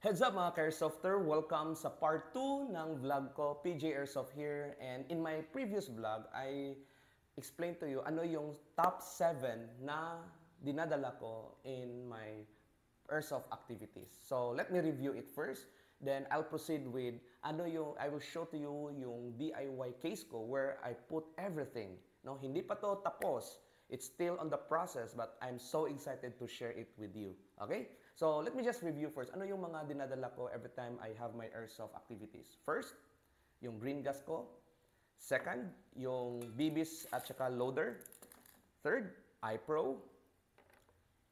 Heads up mga ka-Airsofter! Welcome sa part 2 ng vlog ko, PJ Airsoft here. And in my previous vlog, I explained to you ano yung top 7 na dinadala ko in my Airsoft activities. So let me review it first. Then I'll proceed with I will show to you yung DIY case ko where I put everything. No, hindi pa to tapos. It's still on the process, but I'm so excited to share it with you. Okay? So, let me just review first. Ano yung mga dinadala ko every time I have my airsoft activities? First, yung green gas ko. Second, yung BBs at saka loader. Third, iPro.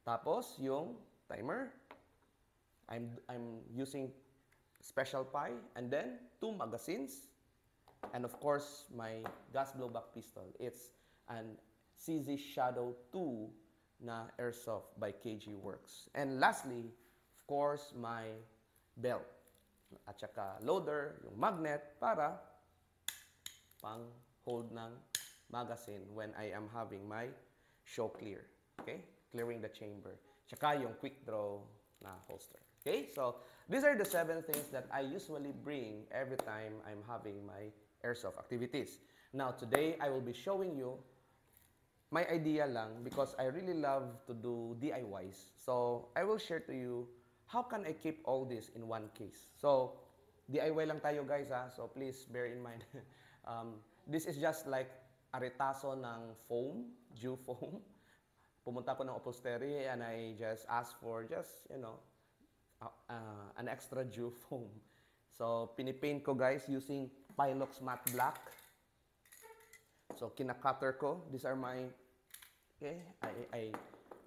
Tapos, yung timer. I'm using Special Pi. And then, 2 magazines. And of course, my gas blowback pistol. It's an CZ Shadow 2 na Airsoft by KG Works. And lastly, of course, my belt. At saka loader, yung magnet para pang hold ng magazine when I am having my show clear. Okay? Clearing the chamber. Tsaka yung quick draw na holster. Okay? So, these are the 7 things that I usually bring every time I'm having my airsoft activities. Now, today, I will be showing you my idea lang because I really love to do DIYs. So, I will share to you how can I keep all this in one case. So, DIY lang tayo guys ha. So, please bear in mind. This is just like a retaso ng foam, dew foam. Pumunta ko ng upholstery and I just asked for an extra dew foam. So, pinipaint ko guys using Pilox Matte Black. So, kina-cutter ko. These are my, okay,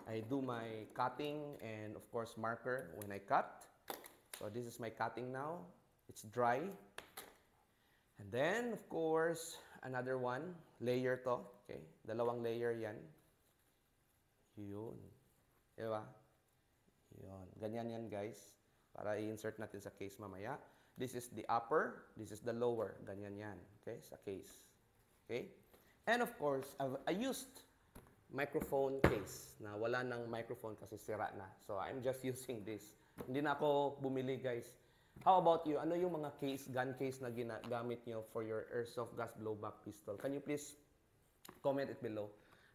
I do my cutting and of course marker when I cut. So, this is my cutting now. It's dry. And then, of course, another one, layer to. Okay, dalawang layer yan. Yun. Diba? Yun. Ganyan yan, guys. Para i-insert natin sa case mamaya. This is the upper, this is the lower. Ganyan yan. Okay, sa case. Okay? And of course, I used microphone case na wala nang microphone kasi sira na. So, I'm just using this. Hindi na ako bumili, guys. How about you? Ano yung mga case, gun case na ginagamit nyo for your airsoft gas blowback pistol? Can you please comment it below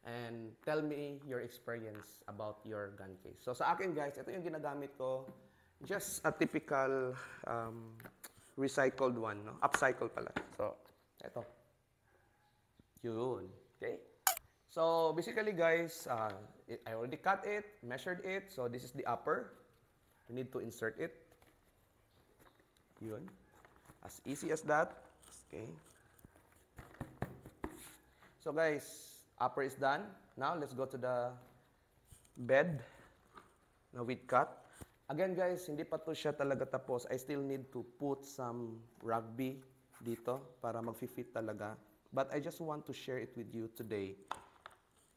and tell me your experience about your gun case? So, sa akin, guys, ito yung ginagamit ko. Just a typical recycled one, no? Upcycle pala. So, ito. Yun. Okay? So, basically guys, I already cut it, measured it. So, this is the upper. You need to insert it. Yun. As easy as that. Okay? So guys, upper is done. Now, let's go to the bed na with cut. Again guys, hindi pa to siya talaga tapos. I still need to put some rugby dito para mag-fit talaga. But I just want to share it with you today.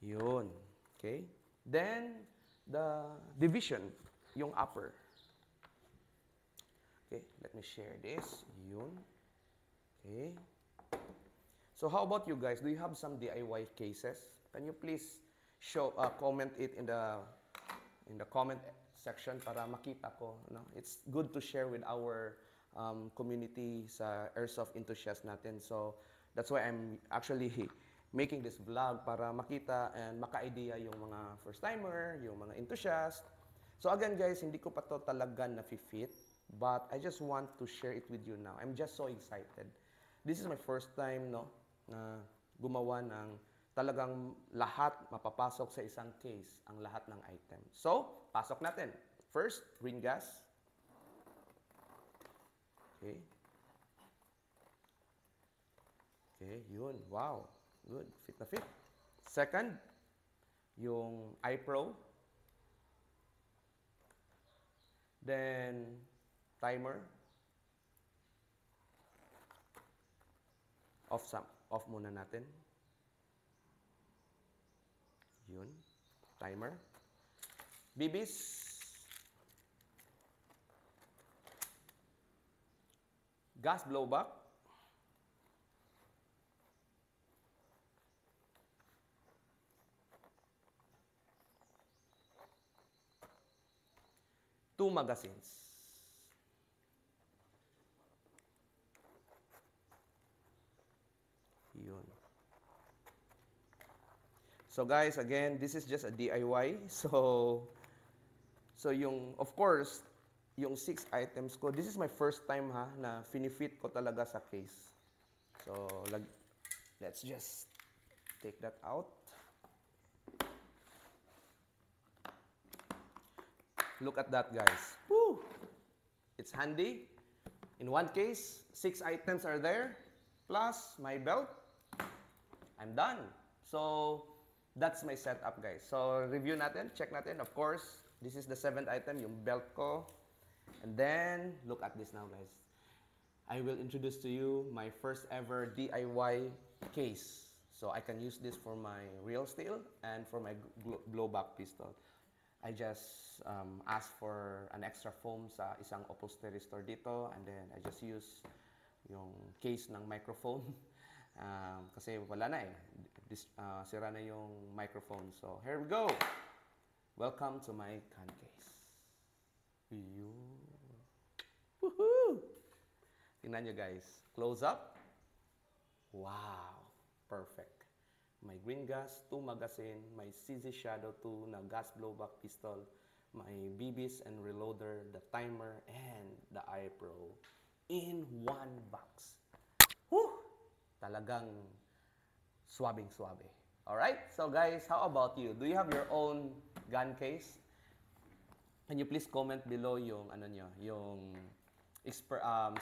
Yun. Okay? Then, the division, yung upper. Okay, let me share this. Yun. Okay. So, how about you guys? Do you have some DIY cases? Can you please comment it in the comment section para makita ko. No? It's good to share with our community sa airsoft enthusiasts natin. So, that's why I'm actually making this vlog para makita and maka-idea yung mga first-timer, yung mga enthusiast. So again guys, hindi ko pa to talaga na-fit, but I just want to share it with you now. I'm just so excited. This is my first time no, na gumawa ng talagang lahat mapapasok sa isang case, ang lahat ng item. So, pasok natin. First, green gas. Okay. Okay, yun. Wow. Good. Fit na fit. Second, yung iPro. Then, timer. Off muna natin. Yun. Timer. BBs. Gas blowback. Two magazines. So guys, again, this is just a DIY. So yung, of course, yung 6 items ko, this is my first time ha, na finifit ko talaga sa case. So, let's just take that out. Look at that, guys. Woo! It's handy. In one case, 6 items are there, plus my belt. I'm done. So, that's my setup, guys. So, review natin, check natin. Of course, this is the 7th item, yung belt ko. And then, look at this now, guys. I will introduce to you my first ever DIY case. So, I can use this for my real steel and for my blowback pistol. I just asked for an extra foam sa isang upholstery store dito, and then I just use yung case ng microphone kasi wala na eh. Sira na yung microphone. So here we go. Welcome to my gun case. Woohoo! Tingnan nyo guys. Close up. Wow! Perfect. My green gas, 2 magazine, my CZ Shadow 2 na gas blowback pistol, my BBs and reloader, the timer, and the iPro in one box. Whew! Talagang swabing-swabe. Alright? So guys, how about you? Do you have your own gun case? Can you please comment below yung ano nyo, yung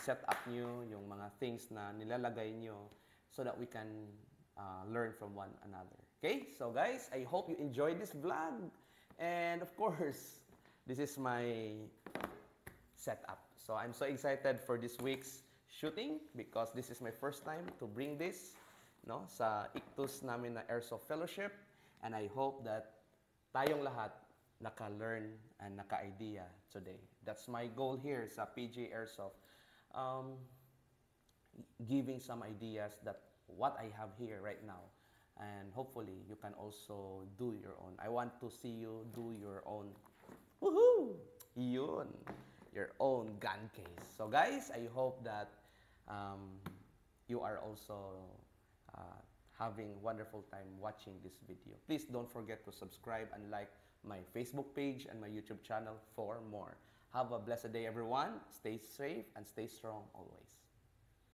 setup nyo, yung mga things na nilalagay nyo so that we can learn from one another. Okay? So guys, I hope you enjoyed this vlog. And of course, this is my setup. So I'm so excited for this week's shooting because this is my first time to bring this no, sa ICTUS namin na Airsoft Fellowship. And I hope that tayong lahat naka-learn and naka-idea today. That's my goal here sa PJ Airsoft. Giving some ideas that what I have here right now, and hopefully you can also do your own. I want to see you do your own, woohoo, yun, your own gun case. So guys, I hope that you are also having wonderful time watching this video. Please don't forget to subscribe and like my Facebook page and my YouTube channel for more. Have a blessed day everyone. Stay safe and stay strong always.